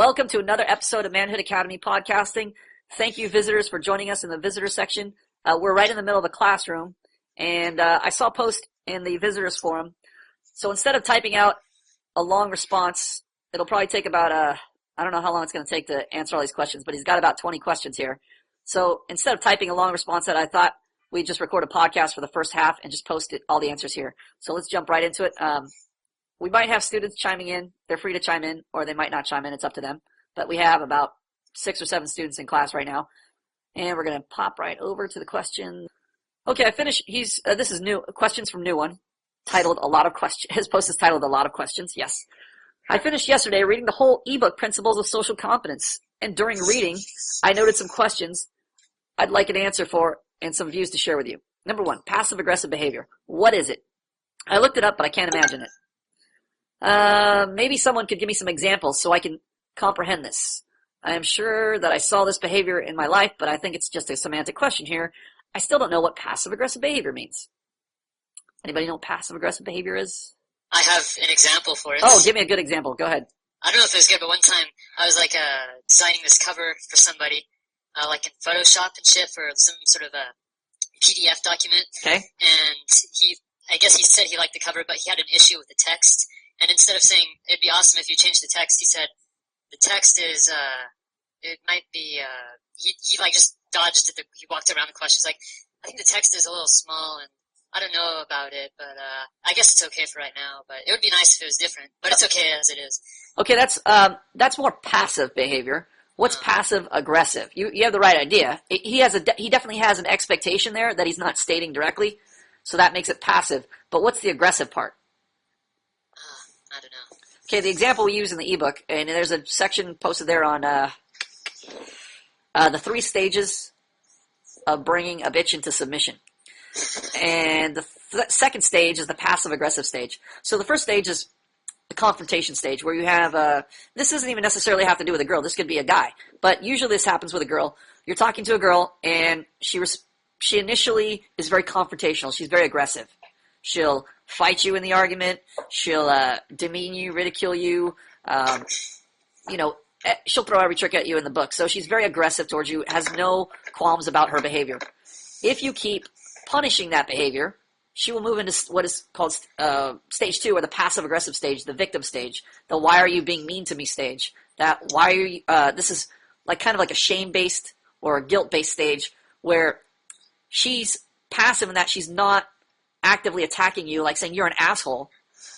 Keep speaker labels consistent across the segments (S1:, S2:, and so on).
S1: Welcome to another episode of Manhood Academy Podcasting. Thank you, visitors, for joining us in the visitor section. We're right in the middle of a classroom, and I saw a post in the visitors forum. So instead of typing out a long response, it'll probably take about, I don't know how long it's going to take to answer all these questions, but he's got about 20 questions here. So instead of typing a long response, I thought we'd just record a podcast for the first half and just post all the answers here. So let's jump right into it. We might have students chiming in. They're free to chime in, or they might not chime in. It's up to them. But we have about 6 or 7 students in class right now. And we're going to pop right over to the question. Okay, I finished. This is new. Questions from New One, titled A Lot of Questions. His post is titled A Lot of Questions. Yes. I finished yesterday reading the whole ebook, Principles of Social Competence. And during reading, I noted some questions I'd like an answer for and some views to share with you. Number 1, passive-aggressive behavior. What is it? I looked it up, but I can't imagine it. Maybe someone could give me some examples so I can comprehend this. I am sure that I saw this behavior in my life, but I think it's just a semantic question here. I still don't know what passive-aggressive behavior means. Anybody know what passive-aggressive behavior is?
S2: I have an example for it.
S1: Oh, give me a good example. Go ahead.
S2: I don't know if it was good, but one time I was designing this cover for somebody, like in Photoshop and shit for some sort of a PDF document.
S1: Okay.
S2: And I guess he said he liked the cover, but he had an issue with the text. And instead of saying, it'd be awesome if you changed the text, he said, the text is, it might be, he just dodged it. He walked around the question. He's like, I think the text is a little small and I don't know about it, but, I guess it's okay for right now, but it would be nice if it was different, but it's okay as it is.
S1: Okay, that's more passive behavior. What's passive aggressive? You have the right idea. He definitely has an expectation there that he's not stating directly, so that makes it passive. But what's the aggressive part?
S2: I don't know.
S1: Okay, the example we use in the ebook, and there's a section posted there on the 3 stages of bringing a bitch into submission. And the second stage is the passive-aggressive stage. So the first stage is the confrontation stage, where you have, this doesn't even necessarily have to do with a girl. This could be a guy. But usually this happens with a girl. You're talking to a girl, and she initially is very confrontational. She's very aggressive. She'll fight you in the argument. She'll demean you, ridicule you. She'll throw every trick at you in the book. So she's very aggressive towards you, has no qualms about her behavior. If you keep punishing that behavior, she will move into what is called stage 2, or the passive-aggressive stage, the victim stage, the why are you being mean to me stage. This is kind of like a shame-based or a guilt-based stage where she's passive in that she's not actively attacking you, like saying you're an asshole,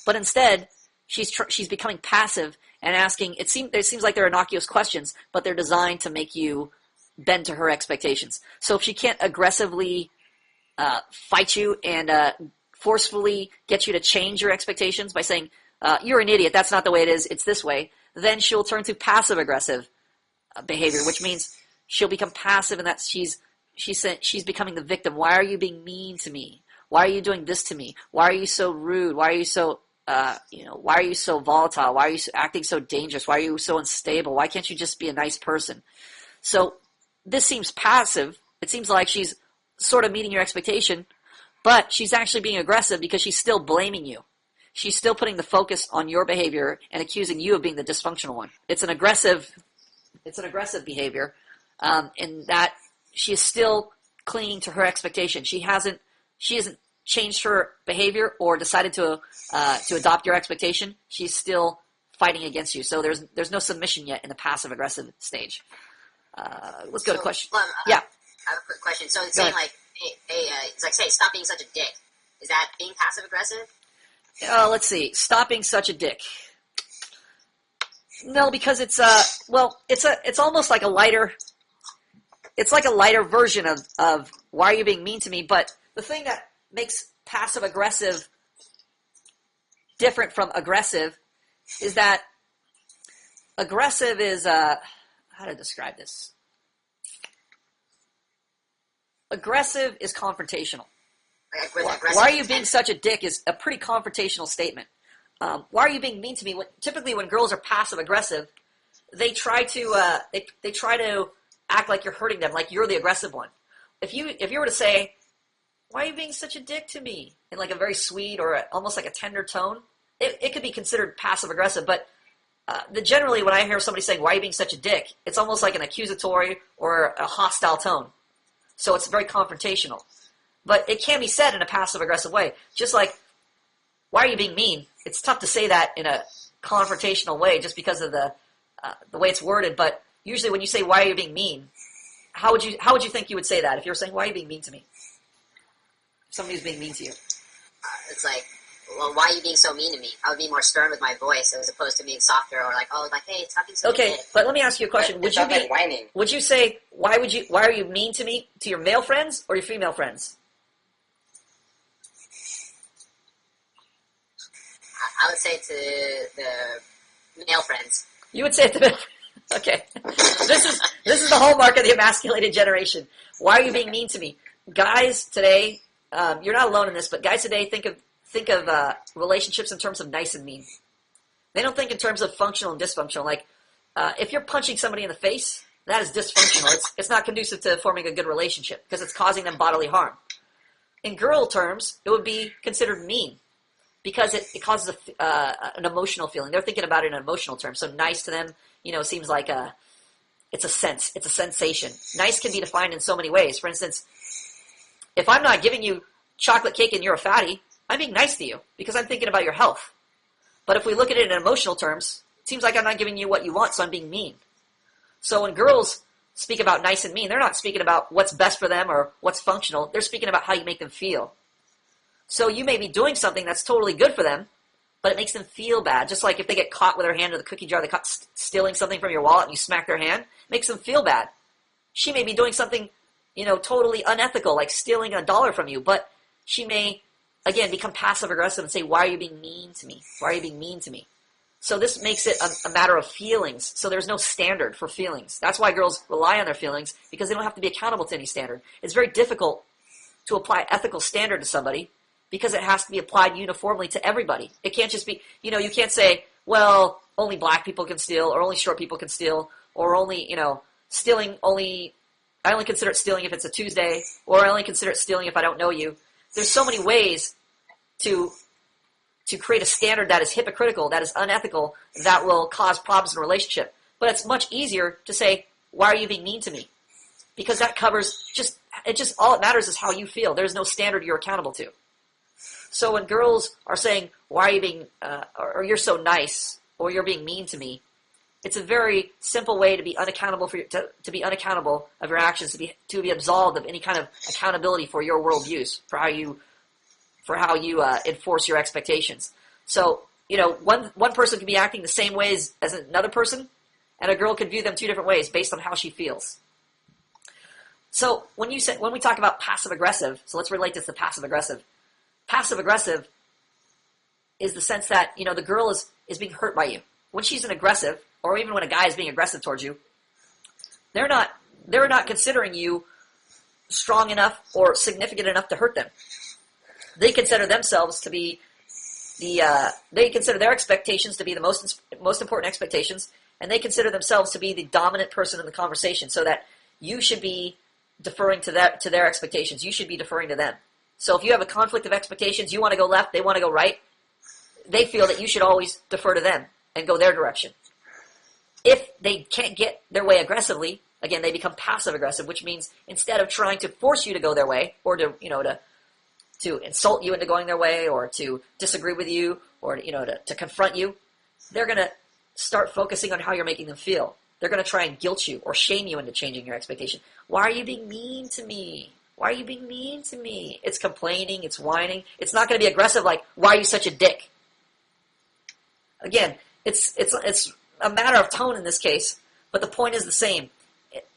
S1: but instead she's becoming passive and asking. It seems like they're innocuous questions, but they're designed to make you bend to her expectations. So if she can't aggressively fight you and forcefully get you to change your expectations by saying you're an idiot, that's not the way it is, it's this way, then she'll turn to passive aggressive behavior, which means she'll become passive in that she's becoming the victim. Why are you being mean to me? Why are you doing this to me? Why are you so rude? Why are you so, why are you so volatile? Why are you acting so dangerous? Why are you so unstable? Why can't you just be a nice person? So this seems passive. It seems like she's sort of meeting your expectation, but she's actually being aggressive because she's still blaming you. She's still putting the focus on your behavior and accusing you of being the dysfunctional one. It's an aggressive behavior, in that she is still clinging to her expectation. She hasn't changed her behavior or decided to adopt your expectation. She's still fighting against you. So there's no submission yet in the passive-aggressive stage. Let's go to question. Yeah.
S3: I have a quick question. So it's saying it's like, say, stop being such a dick. Is that being passive-aggressive?
S1: Let's see. Stop being such a dick. No, because it's almost like a lighter. It's like a lighter version of why are you being mean to me? But the thing that makes passive-aggressive different from aggressive is that aggressive is, how to describe this? Aggressive is confrontational. Why are you being such a dick is a pretty confrontational statement. Why are you being mean to me? Typically when girls are passive-aggressive, they try to act like you're hurting them, like you're the aggressive one. If you were to say, why are you being such a dick to me? In like a very sweet or almost like a tender tone, it could be considered passive-aggressive, but generally when I hear somebody saying, why are you being such a dick? It's almost like an accusatory or a hostile tone. So it's very confrontational. But it can be said in a passive-aggressive way. Just like, why are you being mean? It's tough to say that in a confrontational way just because of the way it's worded. But usually when you say, why are you being mean? How would you think you would say that if you were saying, why are you being mean to me? If somebody was being mean to you.
S3: It's like, well, why are you being so mean to me? I would be more stern with my voice as opposed to being softer or like, oh, like, hey, stop being so
S1: Okay,
S3: mean.
S1: but let me ask you a question.
S4: It's not like whining.
S1: Would you say, why are you mean to me, to your male friends or your female friends?
S3: I would say to the male friends.
S1: You would say it to male. Okay, this is the hallmark of the emasculated generation. Why are you being mean to me, guys? Today, you're not alone in this, but guys today think of relationships in terms of nice and mean. They don't think in terms of functional and dysfunctional. Like, if you're punching somebody in the face, that is dysfunctional. It's not conducive to forming a good relationship because it's causing them bodily harm. In girl terms, it would be considered mean because it causes an emotional feeling. They're thinking about it in an emotional term. So nice to them, seems like it's a sense. It's a sensation. Nice can be defined in so many ways. For instance, if I'm not giving you chocolate cake and you're a fatty, I'm being nice to you because I'm thinking about your health. But if we look at it in emotional terms, it seems like I'm not giving you what you want, so I'm being mean. So when girls speak about nice and mean, they're not speaking about what's best for them or what's functional. They're speaking about how you make them feel. So you may be doing something that's totally good for them, but it makes them feel bad. Just like if they get caught with their hand in the cookie jar, they caught stealing something from your wallet and you smack their hand, it makes them feel bad. She may be doing something, totally unethical, like stealing $1 from you, but she may, again, become passive-aggressive and say, why are you being mean to me? Why are you being mean to me? So this makes it a matter of feelings. So there's no standard for feelings. That's why girls rely on their feelings, because they don't have to be accountable to any standard. It's very difficult to apply ethical standard to somebody because it has to be applied uniformly to everybody. It can't just be, you can't say, well, only black people can steal, or only short people can steal, or only, stealing only, I only consider it stealing if it's a Tuesday, or I only consider it stealing if I don't know you. There's so many ways to create a standard that is hypocritical, that is unethical, that will cause problems in a relationship. But it's much easier to say, why are you being mean to me? Because that covers all it matters is how you feel. There's no standard you're accountable to. So when girls are saying, why are you being, or you're so nice, or you're being mean to me, it's a very simple way to be unaccountable to be unaccountable of your actions, to be absolved of any kind of accountability for your worldviews, for how you enforce your expectations. So, one person can be acting the same way as another person, and a girl could view them two different ways based on how she feels. So when we talk about passive-aggressive, so let's relate this to passive-aggressive. Passive-aggressive is the sense that, the girl is being hurt by you. When she's an aggressive, or even when a guy is being aggressive towards you, they're not considering you strong enough or significant enough to hurt them. They consider themselves to be they consider their expectations to be the most important expectations, and they consider themselves to be the dominant person in the conversation, so that you should be deferring to their expectations. You should be deferring to them. So if you have a conflict of expectations, you want to go left, they want to go right, they feel that you should always defer to them and go their direction. If they can't get their way aggressively, again, they become passive-aggressive, which means instead of trying to force you to go their way, or to insult you into going their way, or to disagree with you, or to confront you, they're going to start focusing on how you're making them feel. They're going to try and guilt you or shame you into changing your expectation. Why are you being mean to me? Why are you being mean to me? It's complaining, it's whining. It's not going to be aggressive like, why are you such a dick? Again, it's a matter of tone in this case, but the point is the same.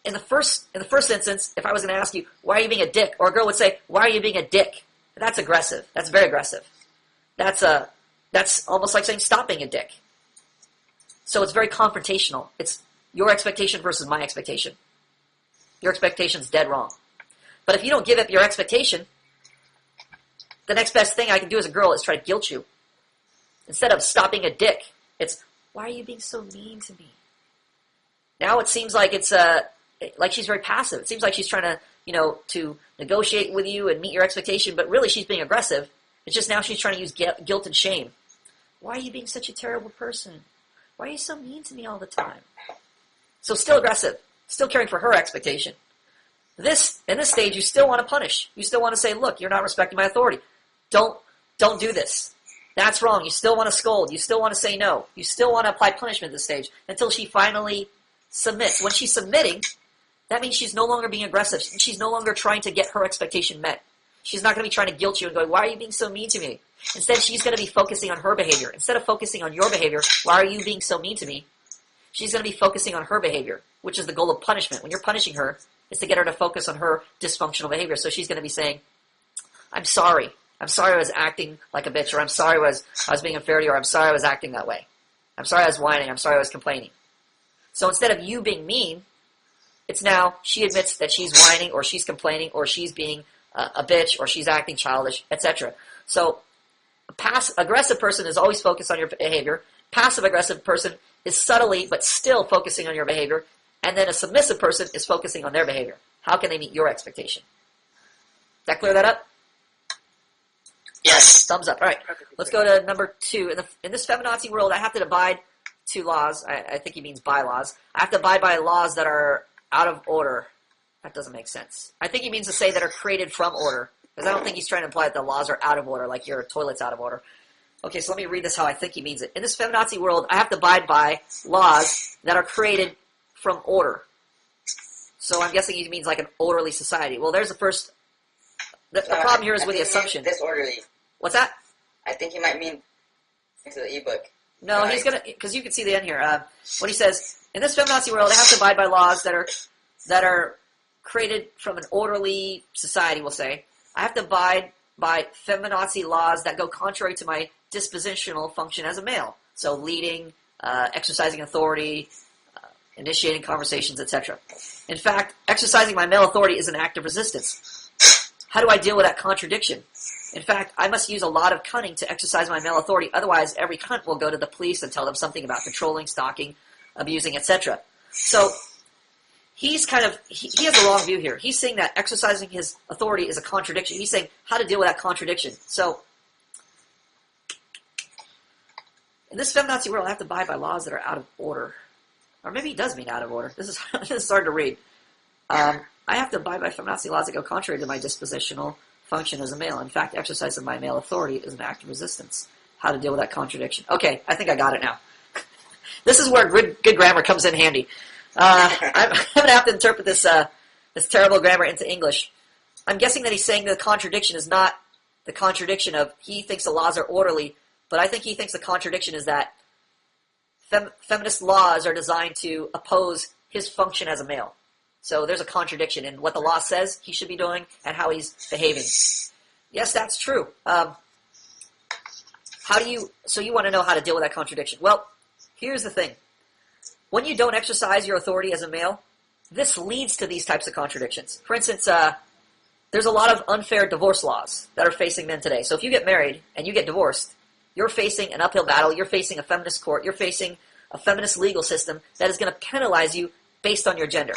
S1: In the first instance, if I was going to ask you, why are you being a dick? Or a girl would say, why are you being a dick? That's aggressive. That's very aggressive. That's almost like saying, stop being a dick. So it's very confrontational. It's your expectation versus my expectation. Your expectation's dead wrong. But if you don't give up your expectation, the next best thing I can do as a girl is try to guilt you. Instead of stop being a dick, it's, why are you being so mean to me? Now it seems like it's like she's very passive. It seems like she's trying to, to negotiate with you and meet your expectation, but really she's being aggressive. It's just now she's trying to use guilt and shame. Why are you being such a terrible person? Why are you so mean to me all the time? So still aggressive, still caring for her expectation. In this stage, you still want to punish. You still want to say, look, you're not respecting my authority. Don't do this. That's wrong. You still want to scold. You still want to say no. You still want to apply punishment at this stage until she finally submits. When she's submitting, that means she's no longer being aggressive. She's no longer trying to get her expectation met. She's not going to be trying to guilt you and going, why are you being so mean to me? Instead, she's going to be focusing on her behavior. Instead of focusing on your behavior, why are you being so mean to me? She's going to be focusing on her behavior, which is the goal of punishment. When you're punishing her, it's to get her to focus on her dysfunctional behavior. So she's going to be saying, I'm sorry. I'm sorry I was acting like a bitch, or I'm sorry I was being unfair to you, or I'm sorry I was acting that way. I'm sorry I was whining. I'm sorry I was complaining. So instead of you being mean, it's now she admits that she's whining, or she's complaining, or she's being a bitch, or she's acting childish, etc. So a aggressive person is always focused on your behavior. Passive-aggressive person is subtly but still focusing on your behavior. And then a submissive person is focusing on their behavior. How can they meet your expectation? Does that clear that up?
S2: Yes.
S1: Thumbs up. All right. Let's go to number 2. In this feminazi world, I have to abide to laws. I think he means bylaws. I have to abide by laws that are out of order. That doesn't make sense. I think he means to say that are created from order. Because I don't think he's trying to imply that the laws are out of order, like your toilet's out of order. Okay, so let me read this how I think he means it. In this feminazi world, I have to abide by laws that are created from order. So I'm guessing he means like an orderly society. Well, there's the first... The problem here is with the assumption.
S4: Disorderly.
S1: What's that?
S4: I think he might mean into the ebook.
S1: No, he's going to... Because you can see the end here. When he says, in this feminazi world, I have to abide by laws that are created from an orderly society, we'll say. I have to abide by feminazi laws that go contrary to my dispositional function as a male. So leading, exercising authority, initiating conversations, etc. In fact, exercising my male authority is an act of resistance. How do I deal with that contradiction? In fact, I must use a lot of cunning to exercise my male authority, otherwise every cunt will go to the police and tell them something about controlling, stalking, abusing, etc. So he's kind of, he has a wrong view here. He's saying that exercising his authority is a contradiction. He's saying how to deal with that contradiction. So, in this feminazi world, I have to abide by laws that are out of order. Or maybe he does mean out of order. This is hard to read. I have to abide by feminazi laws that go contrary to my dispositional function as a male. In fact, exercising my male authority is an act of resistance. How to deal with that contradiction. Okay, I think I got it now. This is where good grammar comes in handy. I'm going to have to interpret this terrible grammar into English. I'm guessing that he's saying the contradiction is not the contradiction of he thinks the laws are orderly, but I think he thinks the contradiction is that feminist laws are designed to oppose his function as a male. So there's a contradiction in what the law says he should be doing and how he's behaving. Yes, that's true. So you want to know how to deal with that contradiction. Well, here's the thing. When you don't exercise your authority as a male, this leads to these types of contradictions. For instance, there's a lot of unfair divorce laws that are facing men today. So if you get married and you get divorced, you're facing an uphill battle, you're facing a feminist court, you're facing a feminist legal system that is going to penalize you based on your gender.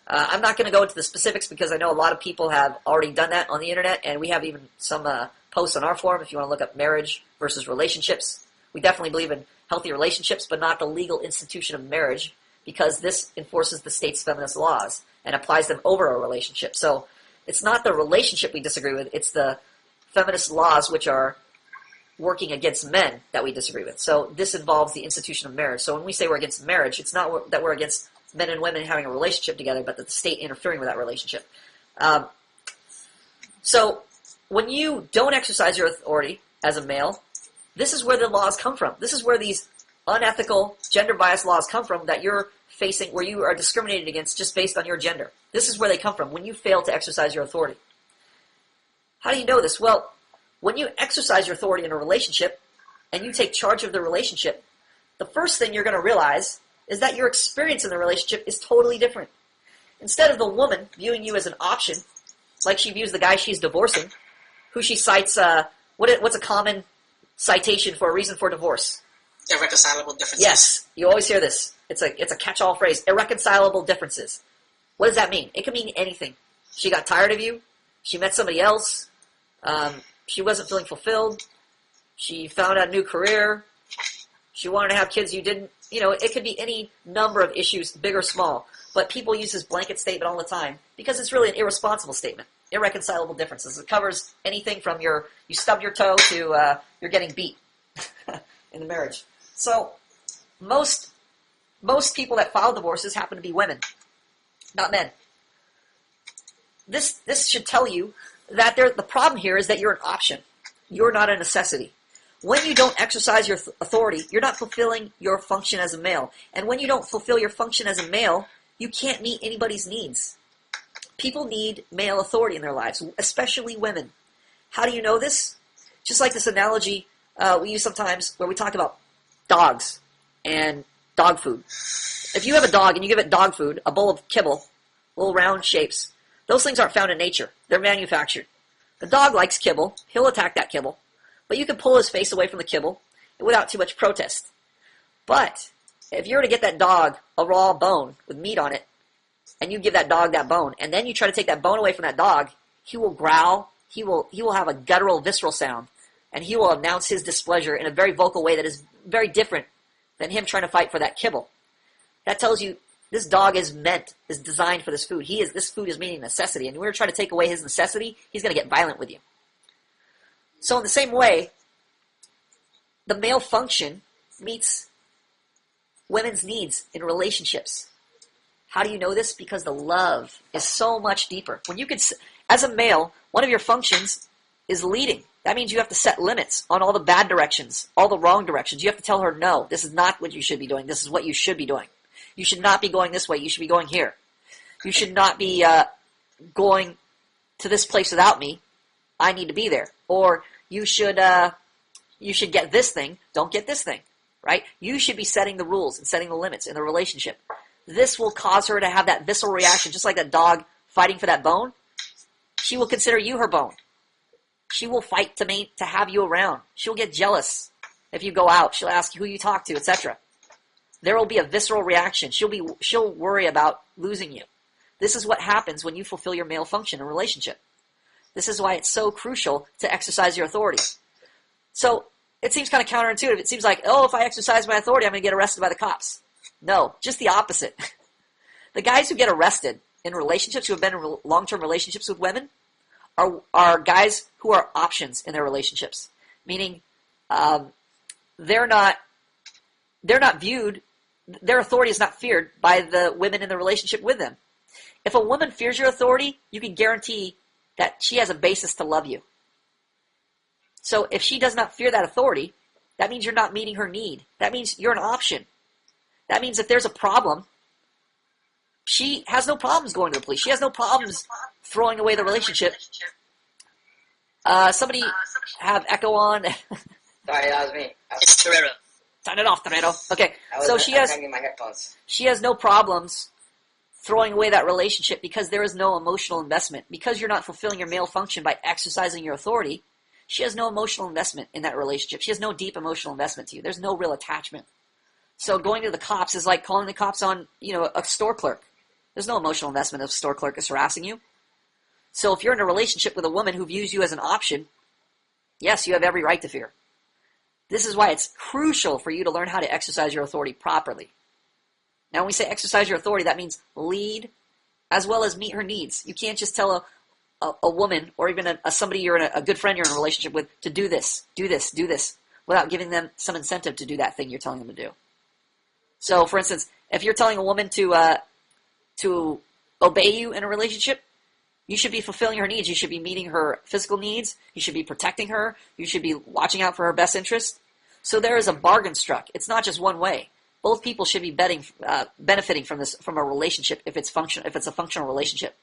S1: I'm not going to go into the specifics because I know a lot of people have already done that on the internet, and we have even some posts on our forum if you want to look up marriage versus relationships. We definitely believe in healthy relationships, but not the legal institution of marriage, because this enforces the state's feminist laws and applies them over a relationship. So it's not the relationship we disagree with, it's the feminist laws which are working against men that we disagree with. So this involves the institution of marriage. So when we say we're against marriage, it's not that we're against men and women having a relationship together, but that the state interfering with that relationship. So when you don't exercise your authority as a male, this is where the laws come from. This is where these unethical, gender-biased laws come from that you're facing, where you are discriminated against just based on your gender. This is where they come from, when you fail to exercise your authority. How do you know this? Well, when you exercise your authority in a relationship and you take charge of the relationship, the first thing you're going to realize is that your experience in the relationship is totally different. Instead of the woman viewing you as an option, like she views the guy she's divorcing, who she cites, what's a common citation for a reason for divorce?
S4: Irreconcilable differences.
S1: Yes, you always hear this. It's a catch-all phrase, irreconcilable differences. What does that mean? It can mean anything. She got tired of you. She met somebody else. She wasn't feeling fulfilled. She found out a new career. She wanted to have kids you didn't, it could be any number of issues, big or small. But people use this blanket statement all the time because it's really an irresponsible statement. Irreconcilable differences. It covers anything from you stubbed your toe to you're getting beat in the marriage. So most people that file divorces happen to be women, not men. This should tell you that the problem here is that you're an option. You're not a necessity. When you don't exercise your authority, you're not fulfilling your function as a male. And when you don't fulfill your function as a male, you can't meet anybody's needs. People need male authority in their lives, especially women. How do you know this? Just like this analogy we use sometimes where we talk about dogs and dog food. If you have a dog and you give it dog food, a bowl of kibble, little round shapes, those things aren't found in nature. They're manufactured. The dog likes kibble. He'll attack that kibble. But you can pull his face away from the kibble without too much protest. But if you were to get that dog a raw bone with meat on it, and you give that dog that bone, and then you try to take that bone away from that dog, he will growl, he will have a guttural, visceral sound, and he will announce his displeasure in a very vocal way that is very different than him trying to fight for that kibble. That tells you this dog is designed for this food. This food is meeting necessity, and when we're trying to take away his necessity, he's going to get violent with you. So in the same way, the male function meets women's needs in relationships. How do you know this? Because the love is so much deeper. When you could, as a male, one of your functions is leading. That means you have to set limits on all the bad directions, all the wrong directions. You have to tell her, no, this is not what you should be doing. This is what you should be doing. You should not be going this way. You should be going here. You should not be going to this place without me. I need to be there. Or you should get this thing. Don't get this thing, right? You should be setting the rules and setting the limits in the relationship. This will cause her to have that visceral reaction, just like that dog fighting for that bone. She will consider you her bone. She will fight to have you around. She'll get jealous if you go out. She'll ask you who you talk to, etc. There will be a visceral reaction. She'll worry about losing you. This is what happens when you fulfill your male function in a relationship. This is why it's so crucial to exercise your authority. So it seems kind of counterintuitive. It seems like, if I exercise my authority, I'm going to get arrested by the cops. No, just the opposite. The guys who get arrested in relationships, who have been in long-term relationships with women, are guys who are options in their relationships. Meaning, they're not viewed, their authority is not feared by the women in the relationship with them. If a woman fears your authority, you can guarantee that she has a basis to love you. So if she does not fear that authority, that means you're not meeting her need. That means you're an option. That means if there's a problem, she has no problems going to the police. She has no problems throwing away the relationship. Somebody have echo on.
S4: Sorry, that was me.
S2: It's Torero.
S1: Turn it off, Toretto. Okay,
S4: I was hanging my headphones.
S1: she has no problems throwing away that relationship because there is no emotional investment. Because you're not fulfilling your male function by exercising your authority, she has no emotional investment in that relationship. She has no deep emotional investment to you. There's no real attachment. So going to the cops is like calling the cops on, a store clerk. There's no emotional investment if a store clerk is harassing you. So if you're in a relationship with a woman who views you as an option, yes, you have every right to fear. This is why it's crucial for you to learn how to exercise your authority properly. Now, when we say exercise your authority, that means lead as well as meet her needs. You can't just tell a woman or even somebody you're in a good friend you're in a relationship with to do this, without giving them some incentive to do that thing you're telling them to do. So, for instance, if you're telling a woman to obey you in a relationship, you should be fulfilling her needs. You should be meeting her physical needs. You should be protecting her. You should be watching out for her best interest. So there is a bargain struck. It's not just one way. Both people should be benefiting from a relationship if it's a functional relationship.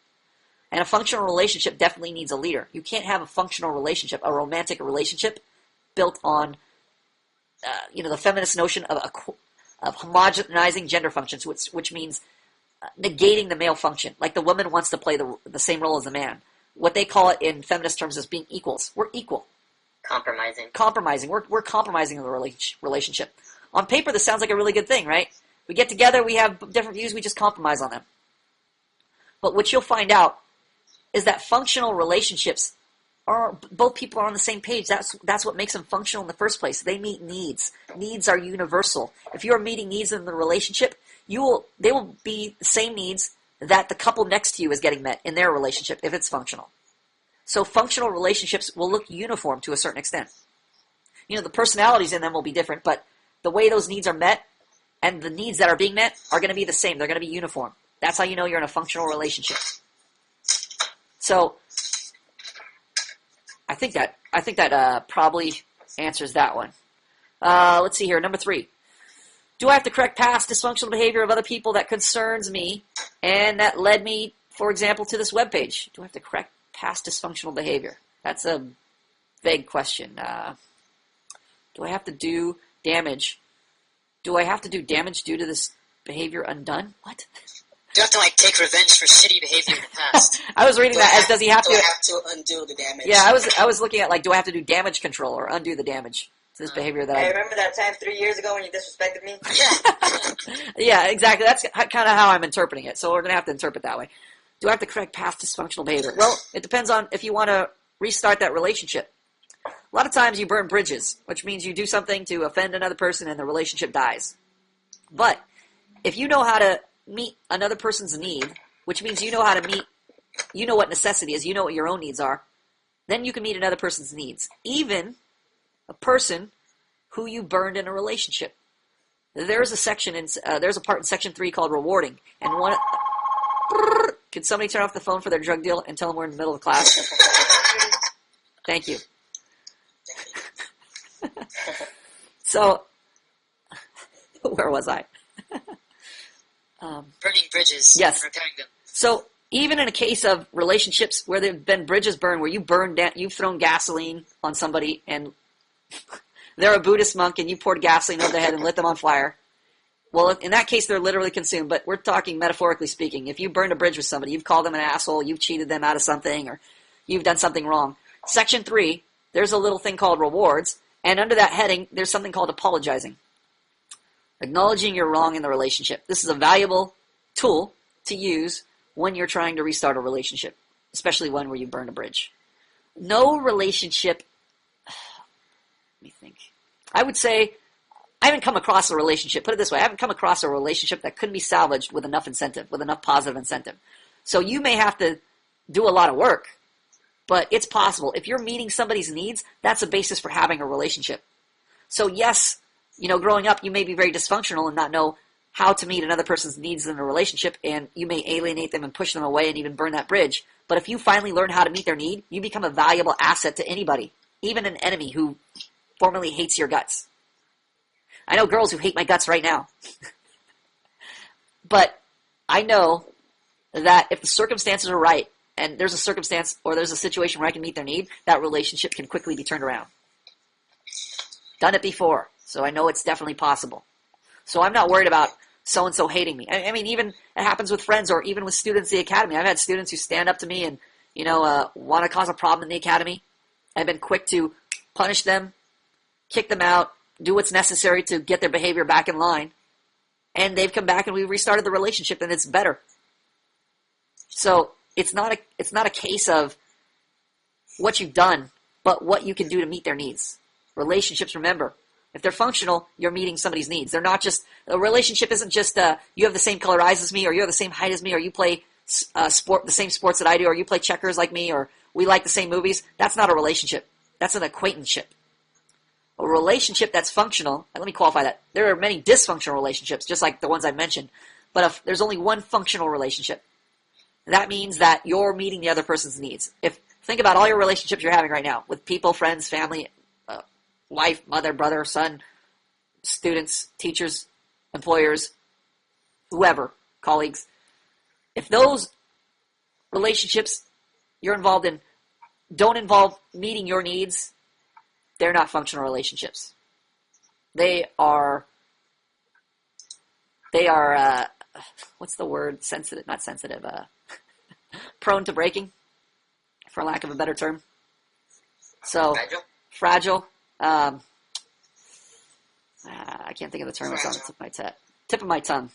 S1: And a functional relationship definitely needs a leader. You can't have a functional relationship, a romantic relationship, built on the feminist notion of homogenizing gender functions, which means negating the male function. Like the woman wants to play the same role as the man. What they call it in feminist terms is being equals. We're equal. Compromising. We're compromising the relationship. On paper, this sounds like a really good thing, right? We get together, we have different views, we just compromise on them. But what you'll find out is that functional relationships both people are on the same page. That's what makes them functional in the first place. They meet needs. Needs are universal. If you are meeting needs in the relationship, they will be the same needs that the couple next to you is getting met in their relationship if it's functional. So functional relationships will look uniform to a certain extent. The personalities in them will be different, but the way those needs are met and the needs that are being met are going to be the same. They're going to be uniform. That's how you know you're in a functional relationship. So I think that probably answers that one. Let's see here. Number 3. Do I have to correct past dysfunctional behavior of other people that concerns me and that led me, for example, to this webpage? Do I have to correct past dysfunctional behavior? That's a vague question. Do I have to do damage? Do I have to do damage due to this behavior undone? What?
S2: You have to take revenge for shitty behavior in the past.
S1: I was reading that as does he have to?
S4: Do I have to undo the damage?
S1: Yeah, I was looking at do I have to do damage control or undo the damage to this behavior that
S4: Hey, remember that time 3 years ago when you disrespected me?
S2: Yeah.
S1: Yeah, exactly. That's kind of how I'm interpreting it. So we're going to have to interpret that way. Do I have to correct past dysfunctional behavior? Well, it depends on if you want to restart that relationship. A lot of times you burn bridges, which means you do something to offend another person and the relationship dies. But if you know how to meet another person's need, which means you know how to meet, you know what necessity is, you know what your own needs are, then you can meet another person's needs. Even a person who you burned in a relationship. There's a part in section 3 called rewarding. And can somebody turn off the phone for their drug deal and tell them we're in the middle of class? Thank you. So, where was I?
S2: Burning bridges.
S1: Yes.
S2: And repairing them.
S1: So, even in a case of relationships where there have been bridges burned, where you've thrown gasoline on somebody and they're a Buddhist monk and you poured gasoline over their head and lit them on fire. Well, in that case, they're literally consumed, but we're talking metaphorically speaking. If you burned a bridge with somebody, you've called them an asshole, you've cheated them out of something, or you've done something wrong. Section 3, there's a little thing called rewards, and under that heading, there's something called apologizing. Acknowledging you're wrong in the relationship. This is a valuable tool to use when you're trying to restart a relationship, especially one where you burned a bridge. No relationship, let me think. I would say, I haven't come across a relationship, put it this way, I haven't come across a relationship that couldn't be salvaged with enough incentive, with enough positive incentive. So you may have to do a lot of work, but it's possible. If you're meeting somebody's needs, that's a basis for having a relationship. So yes, growing up, you may be very dysfunctional and not know how to meet another person's needs in a relationship, and you may alienate them and push them away and even burn that bridge. But if you finally learn how to meet their need, you become a valuable asset to anybody, even an enemy who formerly hates your guts. I know girls who hate my guts right now. But I know that if the circumstances are right, and there's a circumstance or there's a situation where I can meet their need, that relationship can quickly be turned around. Done it before, so I know it's definitely possible. So I'm not worried about so-and-so hating me. I mean, even it happens with friends or even with students at the academy. I've had students who stand up to me and, want to cause a problem in the academy. I've been quick to punish them, kick them out, do what's necessary to get their behavior back in line. And they've come back and we restarted the relationship and it's better. So it's not a case of what you've done, but what you can do to meet their needs. Relationships, remember, if they're functional, you're meeting somebody's needs. They're not just, a relationship isn't just you have the same color eyes as me, or you have the same height as me, or you play the same sports that I do, or you play checkers like me, or we like the same movies. That's not a relationship. That's an acquaintanceship. A relationship that's functional, and let me qualify that. There are many dysfunctional relationships, just like the ones I mentioned, but if there's only one functional relationship, that means that you're meeting the other person's needs. Think about all your relationships you're having right now with people, friends, family, wife, mother, brother, son, students, teachers, employers, whoever, colleagues. If those relationships you're involved in don't involve meeting your needs, they're not functional relationships. They are what's the word? Sensitive, not sensitive, prone to breaking, for lack of a better term. So, fragile. I can't think of the term. It's on the tip of my tongue.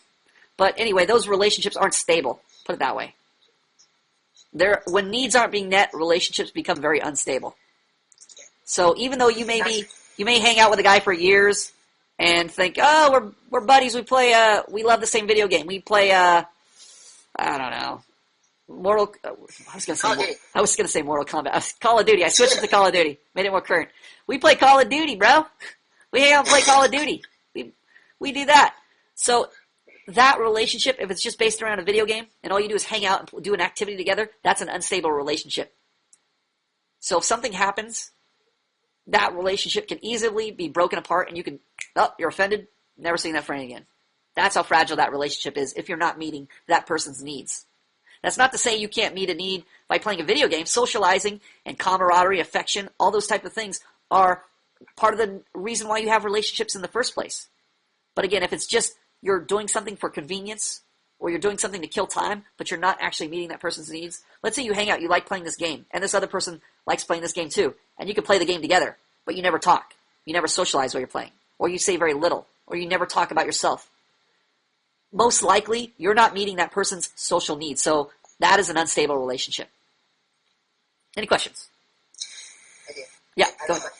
S1: But anyway, those relationships aren't stable. Put it that way. When needs aren't being met, relationships become very unstable. So even though you may hang out with a guy for years and think, oh, we're buddies. We love the same video game. We play I don't know, I was gonna say Mortal Kombat. Call of Duty. I switched it to Call of Duty. Made it more current. We play Call of Duty, bro. We hang out and play Call of Duty. We do that. So that relationship, if it's just based around a video game and all you do is hang out and do an activity together, that's an unstable relationship. So if something happens, that relationship can easily be broken apart and you're offended, never seeing that friend again. That's how fragile that relationship is if you're not meeting that person's needs. That's not to say you can't meet a need by playing a video game. Socializing and camaraderie, affection, all those type of things are part of the reason why you have relationships in the first place. But again, if it's just you're doing something for convenience or you're doing something to kill time, but you're not actually meeting that person's needs. Let's say you hang out, you like playing this game, and this other person likes playing this game too, and you can play the game together, but you never talk. You never socialize while you're playing, or you say very little, or you never talk about yourself. Most likely, you're not meeting that person's social needs, so that is an unstable relationship. Any questions?
S3: I do.
S1: Yeah,
S3: I
S1: go
S3: have a
S1: ahead.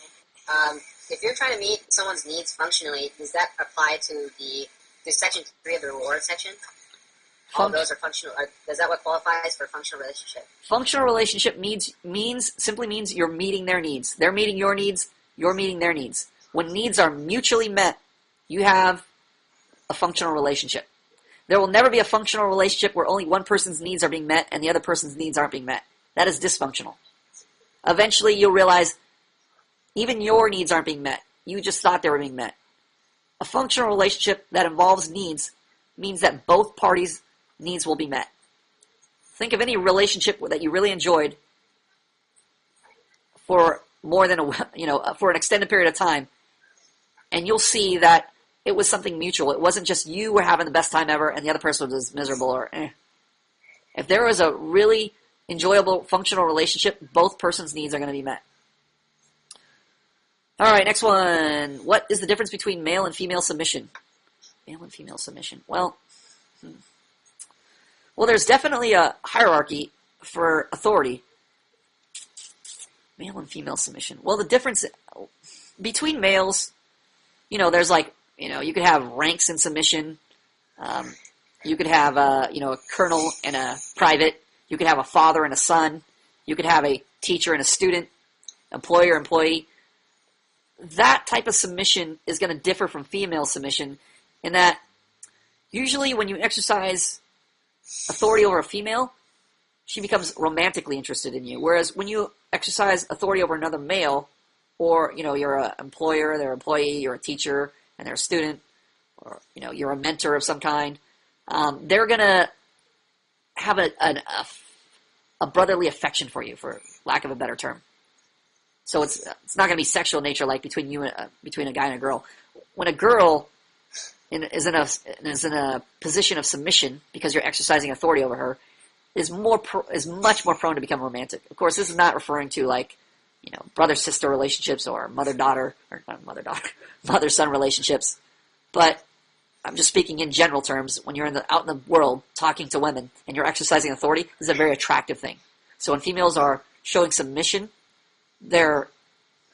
S3: question. If you're trying to meet someone's needs functionally, does that apply to section 3 of the reward section? All those are functional. Is that what qualifies for a functional relationship?
S1: Functional relationship simply means you're meeting their needs. They're meeting your needs. You're meeting their needs. When needs are mutually met, you have a functional relationship. There will never be a functional relationship where only one person's needs are being met and the other person's needs aren't being met. That is dysfunctional. Eventually, you'll realize even your needs aren't being met. You just thought they were being met. A functional relationship that involves needs means that both parties' needs will be met. Think of any relationship that you really enjoyed for more than for an extended period of time, and you'll see that it was something mutual. It wasn't just you were having the best time ever and the other person was miserable or eh. If there was a really enjoyable, functional relationship, both persons' needs are going to be met. All right, next one. What is the difference between male and female submission? Male and female submission. Well, there's definitely a hierarchy for authority. Male and female submission. Well, the difference between males, there's you could have ranks in submission. You could have a colonel and a private. You could have a father and a son. You could have a teacher and a student, employer, employee. That type of submission is going to differ from female submission in that usually when you exercise authority over a female, she becomes romantically interested in you. Whereas when you exercise authority over another male, or you're an employer, they're an employee, you're a teacher, and they're a student, or you're a mentor of some kind, they're going to have a brotherly affection for you, for lack of a better term. So it's not going to be sexual in nature like between a guy and a girl. When a girl is in a position of submission because you're exercising authority over her, is much more prone to become romantic. Of course, this is not referring to brother-sister relationships or mother-daughter or not mother-daughter, mother-son relationships, but I'm just speaking in general terms. When you're out in the world talking to women and you're exercising authority, this is a very attractive thing. So when females are showing submission, they're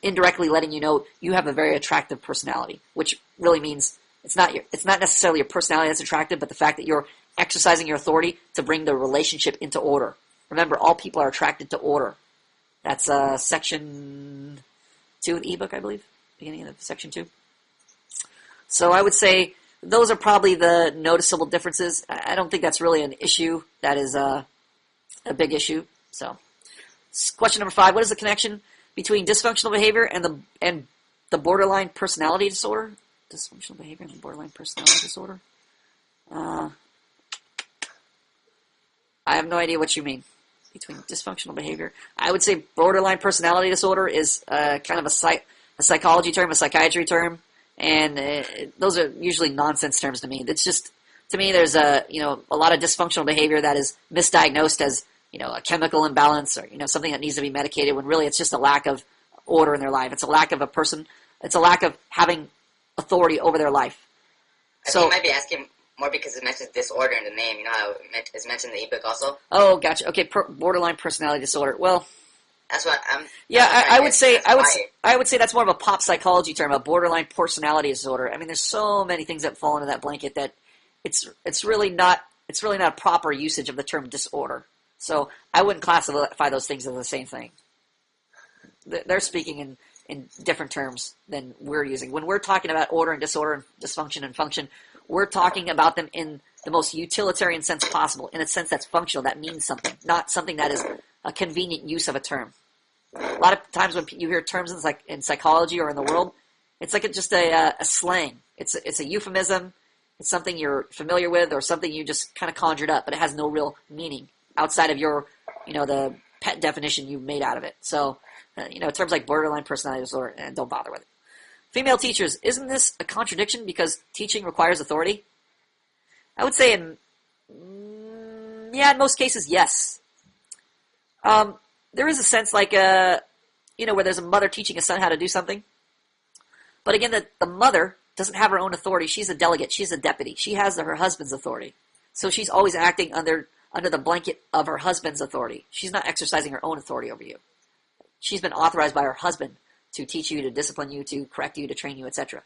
S1: indirectly letting you know you have a very attractive personality, which really means it's not necessarily your personality that's attractive, but the fact that you're exercising your authority to bring the relationship into order. Remember, all people are attracted to order. That's section 2 of the ebook, I believe, beginning of section 2. So I would say those are probably the noticeable differences. I don't think that's really an issue that is a big issue. So, question number 5: what is the connection between dysfunctional behavior and the borderline personality disorder? Dysfunctional behavior and the borderline personality disorder. I have no idea what you mean between dysfunctional behavior. I would say borderline personality disorder is kind of a psychology term, a psychiatry term, and those are usually nonsense terms to me. It's just, to me, there's a lot of dysfunctional behavior that is misdiagnosed as a chemical imbalance or something that needs to be medicated, when really it's just a lack of order in their life. It's a lack of it's a lack of having authority over their life.
S4: I think you might be asking
S5: more because it mentions disorder in the name. You know how it's mentioned in the ebook also.
S1: Oh, gotcha. Okay, borderline personality disorder. Well,
S5: That's what I'm.
S1: yeah,
S5: that's what
S1: I
S5: I'm
S1: would
S5: trying
S1: say
S5: to get.
S1: I would say that's more of a pop psychology term, a borderline personality disorder. I mean, there's so many things that fall into that blanket that it's really not a proper usage of the term disorder. So I wouldn't classify those things as the same thing. They're speaking in different terms than we're using. When we're talking about order and disorder and dysfunction and function, we're talking about them in the most utilitarian sense possible, in a sense that's functional, that means something, not something that is a convenient use of a term. A lot of times when you hear terms in psychology or in the world, it's like just a slang. It's a euphemism. It's something you're familiar with or something you just kind of conjured up, but it has no real meaning outside of your, the pet definition you made out of it. So, terms like borderline personality disorder, don't bother with it. Female teachers, isn't this a contradiction because teaching requires authority? I would say in most cases, yes. There is a sense like, where there's a mother teaching a son how to do something. But again, the mother doesn't have her own authority. She's a delegate. She's a deputy. She has her husband's authority. So she's always acting under the blanket of her husband's authority. She's not exercising her own authority over you. She's been authorized by her husband to teach you, to discipline you, to correct you, to train you, etc.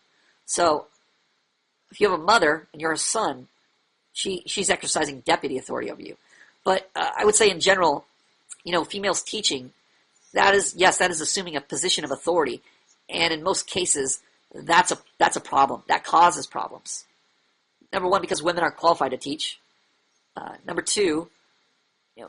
S1: So if you have a mother and you're a son, she's exercising deputy authority over you. But I would say in general, females teaching, that is assuming a position of authority. And in most cases, that's a problem. That causes problems. Number one, because women aren't qualified to teach. Number two,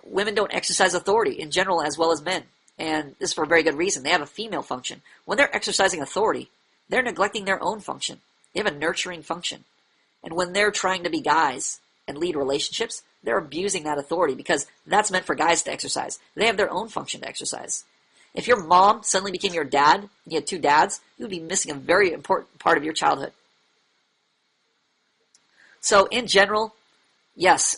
S1: women don't exercise authority in general as well as men. And this is for a very good reason. They have a female function. When they're exercising authority, they're neglecting their own function. They have a nurturing function. And when they're trying to be guys and lead relationships, they're abusing that authority because that's meant for guys to exercise. They have their own function to exercise. If your mom suddenly became your dad, and you had two dads, you would be missing a very important part of your childhood. So in general, yes,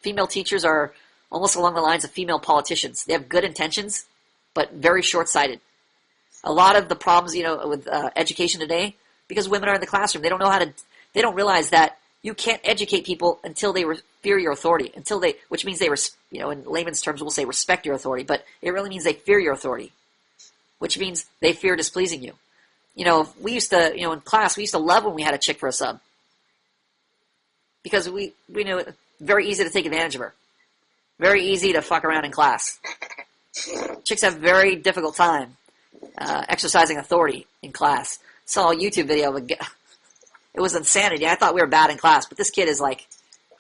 S1: female teachers are almost along the lines of female politicians. They have good intentions, but very short-sighted. A lot of the problems, with education today, because women are in the classroom, they don't realize that you can't educate people until they fear your authority, which means they, in layman's terms, we'll say respect your authority, but it really means they fear your authority, which means they fear displeasing you. We used to, in class, we used to love when we had a chick for a sub. Because we knew it very easy to take advantage of her. Very easy to fuck around in class. Chicks have very difficult time exercising authority in class. Saw a YouTube video of it was insanity. I thought we were bad in class, but this kid is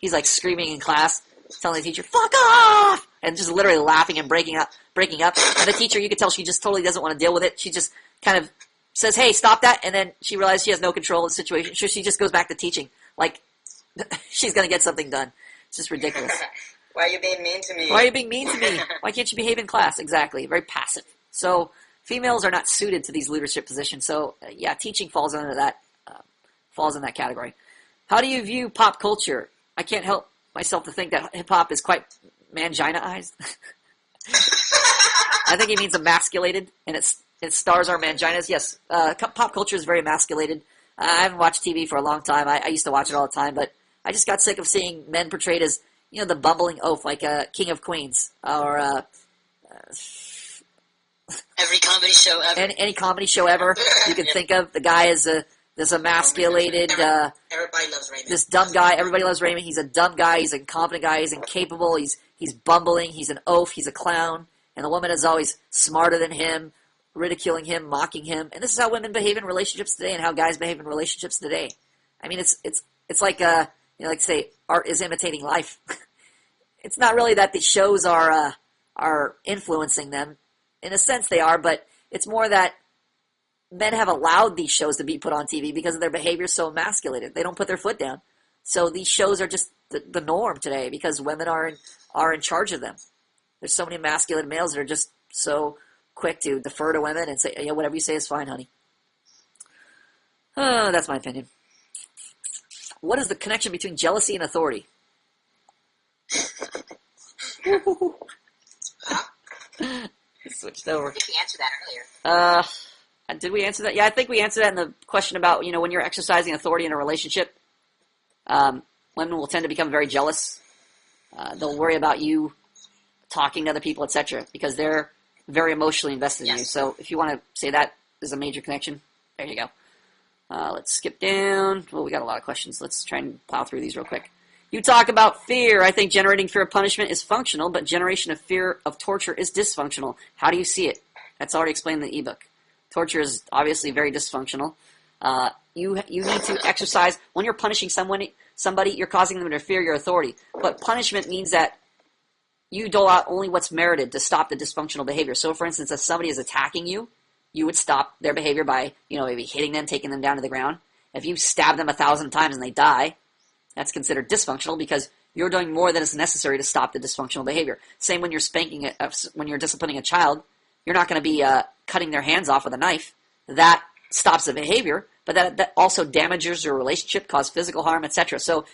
S1: he's screaming in class, telling the teacher, "Fuck off!" and just literally laughing and breaking up. And the teacher, you could tell she just totally doesn't want to deal with it. She just kind of says, "Hey, stop that," and then she realizes she has no control of the situation. So she just goes back to teaching, like she's gonna get something done. It's just ridiculous.
S4: Why are you being mean to me?
S1: Why are you being mean to me? Why can't you behave in class? Exactly. Very passive. So females are not suited to these leadership positions. So teaching falls under that. Falls in that category. How do you view pop culture? I can't help myself to think that hip-hop is quite manginaized. I think he means emasculated, and its stars are manginas. Yes, pop culture is very emasculated. I haven't watched TV for a long time. I used to watch it all the time, but I just got sick of seeing men portrayed as, the bumbling oaf, like King of Queens, or
S2: every comedy show ever.
S1: any comedy show ever you can think of. The guy is this emasculated,
S4: Everybody loves Raymond.
S1: this dumb guy. Everybody loves Raymond. He's a dumb guy. He's an incompetent guy. He's incapable. He's bumbling. He's an oaf. He's a clown. And the woman is always smarter than him, ridiculing him, mocking him. And this is how women behave in relationships today, and how guys behave in relationships today. I mean, it's like like say, art is imitating life. It's not really that the shows are influencing them. In a sense, they are, but it's more that men have allowed these shows to be put on TV because of their behavior so emasculated. They don't put their foot down. So these shows are just the norm today because women are in charge of them. There's so many emasculated males that are just so quick to defer to women and say, yeah, whatever you say is fine, honey. That's my opinion. What is the connection between jealousy and authority? Switched over.
S3: I think we answered that earlier.
S1: Did we answer that? Yeah, I think we answered that in the question about, when you're exercising authority in a relationship. women will tend to become very jealous. They'll worry about you talking to other people, etc., because they're very emotionally invested in you. So if you want to say that is a major connection, there you go. Let's skip down. Well, we got a lot of questions. Let's try and plow through these real quick. You talk about fear. I think generating fear of punishment is functional, but generation of fear of torture is dysfunctional. How do you see it? That's already explained in the ebook. Torture is obviously very dysfunctional. You need to exercise. When you're punishing somebody, you're causing them to fear your authority. But punishment means that you dole out only what's merited to stop the dysfunctional behavior. So, for instance, if somebody is attacking you, you would stop their behavior by, maybe hitting them, taking them down to the ground. If you stab them 1,000 times and they die, that's considered dysfunctional because you're doing more than is necessary to stop the dysfunctional behavior. Same when you're spanking, when you're disciplining a child, you're not going to be cutting their hands off with a knife. That stops the behavior, but that also damages your relationship, causes physical harm, etc. So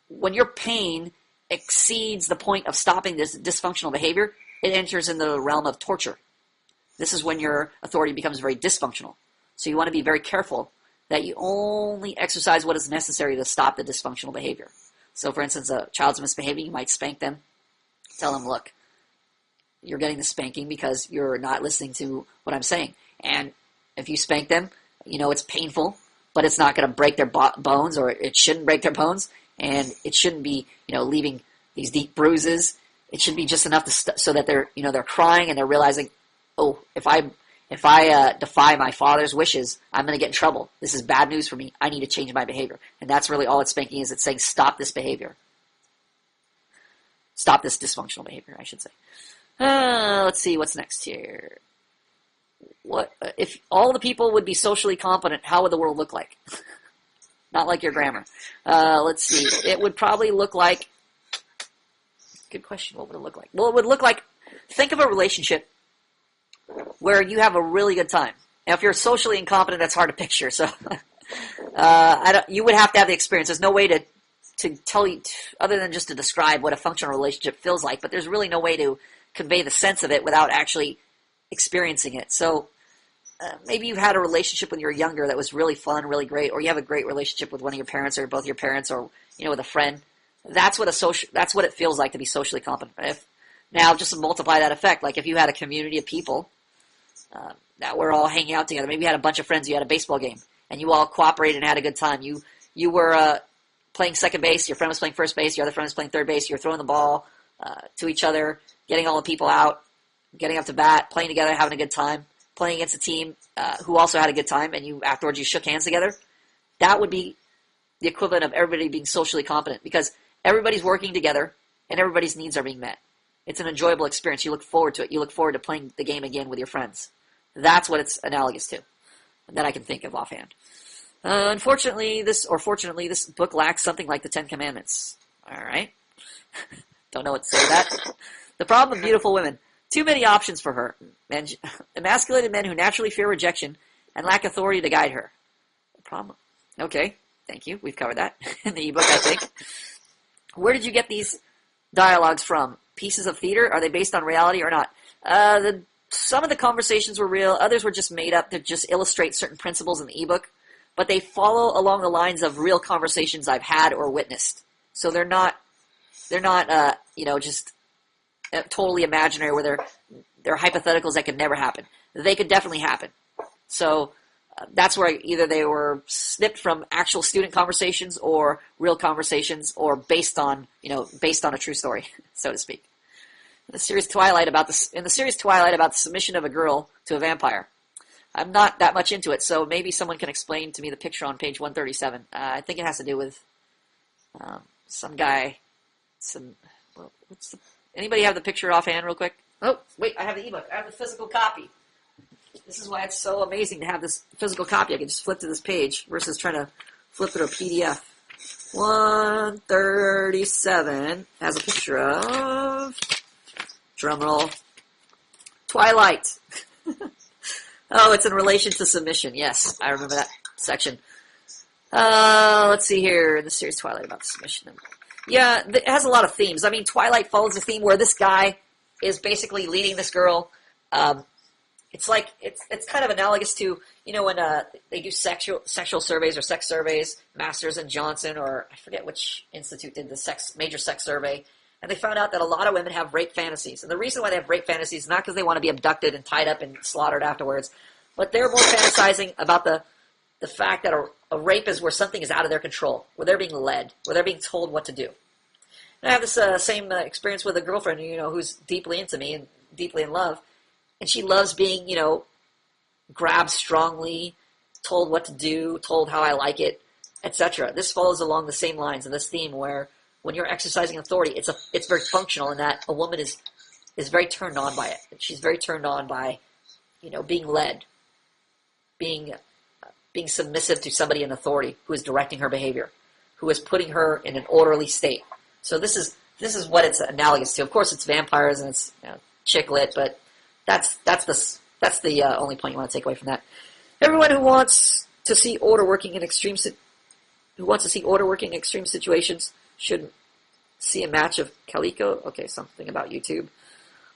S1: when your pain exceeds the point of stopping this dysfunctional behavior, it enters in the realm of torture. This is when your authority becomes very dysfunctional. So you want to be very careful that you only exercise what is necessary to stop the dysfunctional behavior. So for instance, a child's misbehaving, you might spank them. Tell them, look, you're getting the spanking because you're not listening to what I'm saying. And if you spank them, it's painful, but it's not going to break their bones, or it shouldn't break their bones, and it shouldn't be, leaving these deep bruises. It should be just enough so that they're, they're crying and they're realizing, oh, if I defy my father's wishes, I'm going to get in trouble. This is bad news for me. I need to change my behavior. And that's really all it's spanking is. It's saying stop this behavior. Stop this dysfunctional behavior, I should say. Let's see what's next here. What if all the people would be socially competent? How would the world look like? Not like your grammar. Let's see. It would probably look like. Good question. What would it look like? Well, it would look like. Think of a relationship where you have a really good time. Now, if you're socially incompetent, that's hard to picture. So, you would have to have the experience. There's no way to tell you, other than just to describe what a functional relationship feels like. But there's really no way to convey the sense of it without actually experiencing it. So, maybe you've had a relationship when you were younger that was really fun, really great, or you have a great relationship with one of your parents or both your parents, or with a friend. That's what it feels like to be socially competent. Now, just to multiply that effect, like if you had a community of people that were all hanging out together, maybe you had a bunch of friends, you had a baseball game, and you all cooperated and had a good time. You were playing second base, your friend was playing first base, your other friend was playing third base, you're throwing the ball to each other, getting all the people out, getting up to bat, playing together, having a good time, playing against a team who also had a good time, and afterwards you shook hands together. That would be the equivalent of everybody being socially competent, because everybody's working together and everybody's needs are being met. It's an enjoyable experience. You look forward to it. You look forward to playing the game again with your friends. That's what it's analogous to, that I can think of offhand. Fortunately, this book lacks something like the Ten Commandments. All right. Don't know what to say to that. The problem of beautiful women. Too many options for her. Emasculated men who naturally fear rejection and lack authority to guide her. The problem. Okay. Thank you. We've covered that in the ebook, I think. Where did you get these dialogues from? Pieces of theater? Are they based on reality or not? Some of the conversations were real. Others were just made up to just illustrate certain principles in the ebook. But they follow along the lines of real conversations I've had or witnessed. So they're not just totally imaginary, where they're hypotheticals that could never happen. They could definitely happen. So that's where either they were snipped from actual student conversations or real conversations, or based on a true story, so to speak. In the series Twilight about the submission of a girl to a vampire. I'm not that much into it, so maybe someone can explain to me the picture on page 137. I think it has to do with some guy. Anybody have the picture offhand real quick? Oh, wait, I have the ebook. I have the physical copy. This is why it's so amazing to have this physical copy. I can just flip to this page versus trying to flip through a PDF. 137 has a picture of, drumroll, Twilight. Oh, it's in relation to submission. Yes, I remember that section. Let's see here. In the series Twilight about submission. Yeah, it has a lot of themes. I mean, Twilight follows a theme where this guy is basically leading this girl. It's kind of analogous to, You know, when they do sexual surveys or sex surveys, Masters and Johnson, or I forget which institute did the major sex survey, and they found out that a lot of women have rape fantasies. And the reason why they have rape fantasies is not because they want to be abducted and tied up and slaughtered afterwards, but they're more fantasizing about the fact that a rape is where something is out of their control, where they're being led, where they're being told what to do. And I have this same experience with a girlfriend, who's deeply into me and deeply in love, and she loves being, grabbed strongly, told what to do, told how I like it, etc. This follows along the same lines of this theme where when you're exercising authority, it's very functional in that a woman is very turned on by it. She's very turned on by, being led, being submissive to somebody in authority who is directing her behavior, who is putting her in an orderly state. So this is what it's analogous to. Of course, it's vampires and it's chick lit, but that's the only point you want to take away from that. Everyone who wants to see order working in extreme situations should see a match of Calico. Okay, something about YouTube.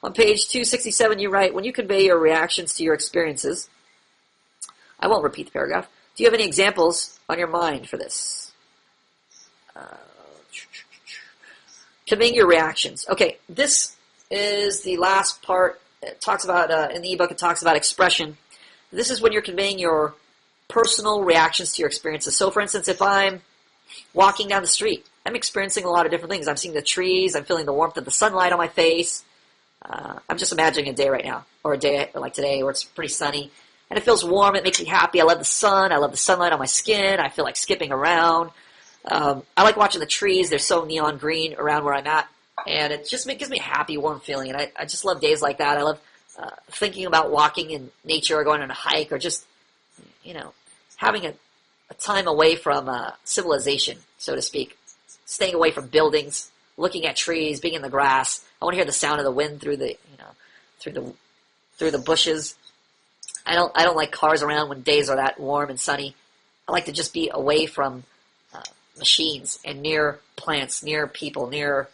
S1: On page 267, you write, when you convey your reactions to your experiences, I won't repeat the paragraph. Do you have any examples on your mind for this? Conveying your reactions. Okay, this is the last part. It talks about, in the ebook, it talks about expression. This is when you're conveying your personal reactions to your experiences. So, for instance, if I'm walking down the street, I'm experiencing a lot of different things. I'm seeing the trees. I'm feeling the warmth of the sunlight on my face. I'm just imagining a day right now, or a day like today where it's pretty sunny. And it feels warm. It makes me happy. I love the sun. I love the sunlight on my skin. I feel like skipping around. I like watching the trees. They're so neon green around where I'm at. And it just gives me a happy, warm feeling. And I just love days like that. I love thinking about walking in nature or going on a hike or just, having a time away from civilization, so to speak. Staying away from buildings, looking at trees, being in the grass. I want to hear the sound of the wind through the bushes. I don't like cars around when days are that warm and sunny. I like to just be away from machines and near plants, near people, near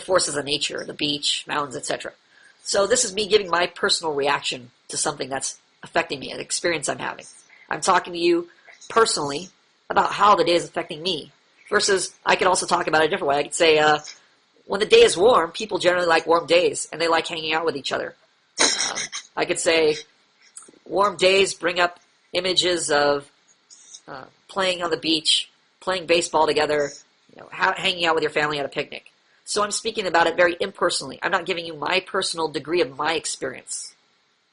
S1: forces of nature, the beach, mountains, etc. So this is me giving my personal reaction to something that's affecting me, an experience I'm having. I'm talking to you personally about how the day is affecting me. Versus, I could also talk about it a different way. I could say, when the day is warm, people generally like warm days, and they like hanging out with each other. I could say, warm days bring up images of playing on the beach, playing baseball together, hanging out with your family at a picnic. So I'm speaking about it very impersonally. I'm not giving you my personal degree of my experience.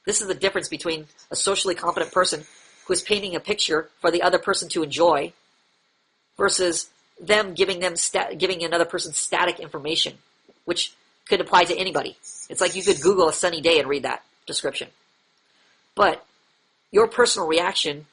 S1: This is the difference between a socially competent person who is painting a picture for the other person to enjoy versus them giving another person static information, which could apply to anybody. It's like you could Google a sunny day and read that description. But your personal reaction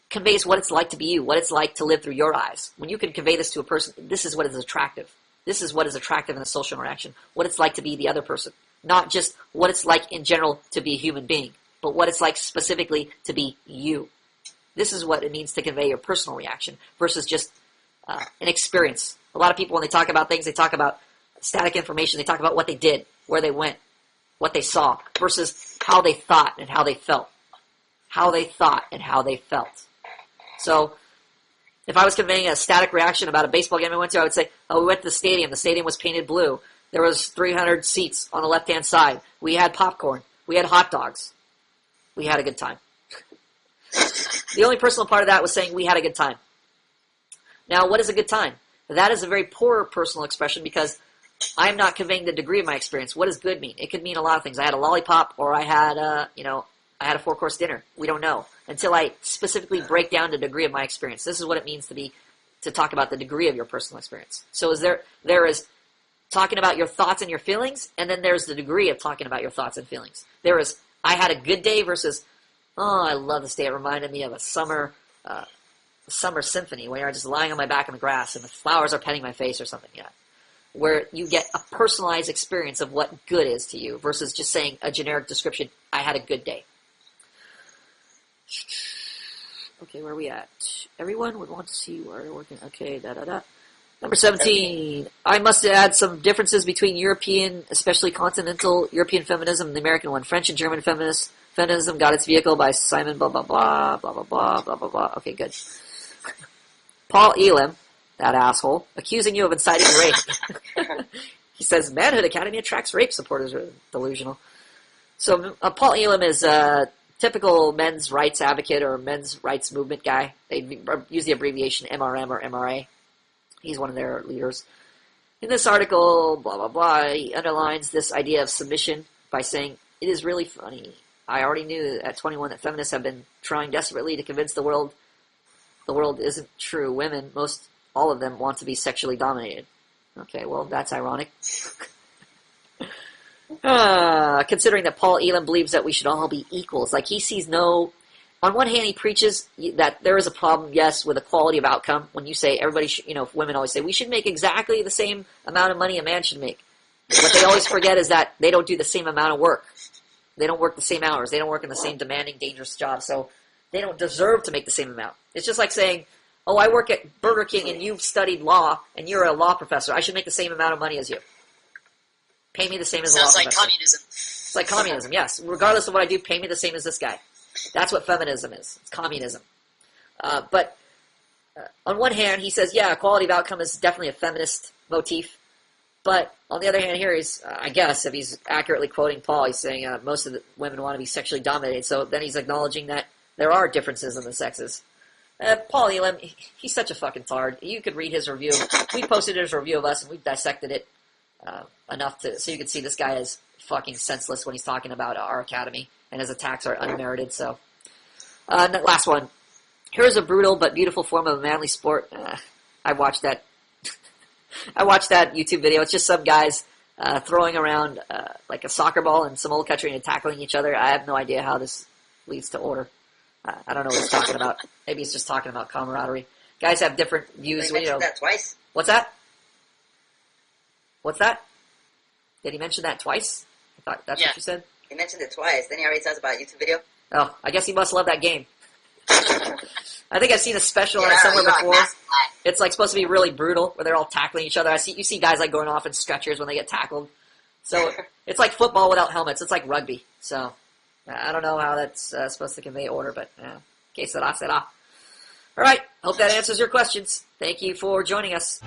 S1: conveys what it's like to be you, what it's like to live through your eyes. When you can convey this to a person, this is what is attractive. This is what is attractive in a social interaction, what it's like to be the other person. Not just what it's like in general to be a human being, but what it's like specifically to be you. This is what it means to convey your personal reaction versus just an experience. A lot of people, when they talk about things, they talk about static information. They talk about what they did, where they went, what they saw, versus how they thought and how they felt. How they thought and how they felt. So, if I was conveying a static reaction about a baseball game I went to, I would say, we went to the stadium. The stadium was painted blue. There was 300 seats on the left-hand side. We had popcorn. We had hot dogs. We had a good time. The only personal part of that was saying we had a good time. Now, what is a good time? That is a very poor personal expression because I'm not conveying the degree of my experience. What does good mean? It could mean a lot of things. I had a lollipop or I had I had a 4-course dinner. We don't know until I specifically break down the degree of my experience. This is what it means to talk about the degree of your personal experience. So there is talking about your thoughts and your feelings, and then there's the degree of talking about your thoughts and feelings. There is, I had a good day versus, I love this day. It reminded me of a summer symphony where I'm just lying on my back in the grass and the flowers are petting my face or something. Yeah, where you get a personalized experience of what good is to you versus just saying a generic description, I had a good day. Okay, where are we at? Everyone would want to see where they're working. Okay, Number 17. I must add some differences between European, especially continental European feminism and the American one. French and German feminists Feminism got its vehicle by Simon blah blah blah blah blah blah blah blah blah. Okay, good. Paul Elam, that asshole, accusing you of inciting rape. He says Manhood Academy attracts rape supporters. Are delusional. So Paul Elam is a typical men's rights advocate or men's rights movement guy. They use the abbreviation MRM or MRA. He's one of their leaders. In this article, blah, blah, blah, he underlines this idea of submission by saying, it is really funny. I already knew at 21 that feminists have been trying desperately to convince the world isn't true. Women, all of them, want to be sexually dominated. Okay, well, that's ironic. Considering that Paul Elam believes that we should all be equals. Like, he sees no... On one hand, he preaches that there is a problem, yes, with equality of outcome. When you say everybody should, women always say, we should make exactly the same amount of money a man should make. What they always forget is that they don't do the same amount of work. They don't work the same hours. They don't work in the same demanding, dangerous job. So they don't deserve to make the same amount. It's just like saying, oh, I work at Burger King and you've studied law and you're a law professor. I should make the same amount of money as you. Pay me the same as a law professor.
S2: Sounds like communism.
S1: It's like communism, yes. Regardless of what I do, pay me the same as this guy. That's what feminism is. It's communism. But on one hand, he says, yeah, equality of outcome is definitely a feminist motif. But on the other hand here, he's, I guess, if he's accurately quoting Paul, he's saying most of the women want to be sexually dominated. So then he's acknowledging that there are differences in the sexes. Paul Elam, he's such a fucking tard. You could read his review. We posted his review of us, and we dissected it enough so you can see this guy is fucking senseless when he's talking about our academy, and his attacks are unmerited. So, last one. Here's a brutal but beautiful form of a manly sport. I watched that. I watched that YouTube video. It's just some guys throwing around like a soccer ball and some old country and tackling each other. I have no idea how this leads to order. I don't know what he's talking about. Maybe he's just talking about camaraderie. Guys have different views.
S5: He mentioned that twice.
S1: What's that? What's that? Did he mention that twice? I thought that's what you said.
S5: He mentioned it twice. Then he already tells about a YouTube video.
S1: Oh, I guess he must love that game. I think I've seen a special on it somewhere before. It's like supposed to be really brutal, where they're all tackling each other. You see guys like going off in stretchers when they get tackled. So it's like football without helmets. It's like rugby. So I don't know how that's supposed to convey order, but que sera, sera. All right. Hope that answers your questions. Thank you for joining us.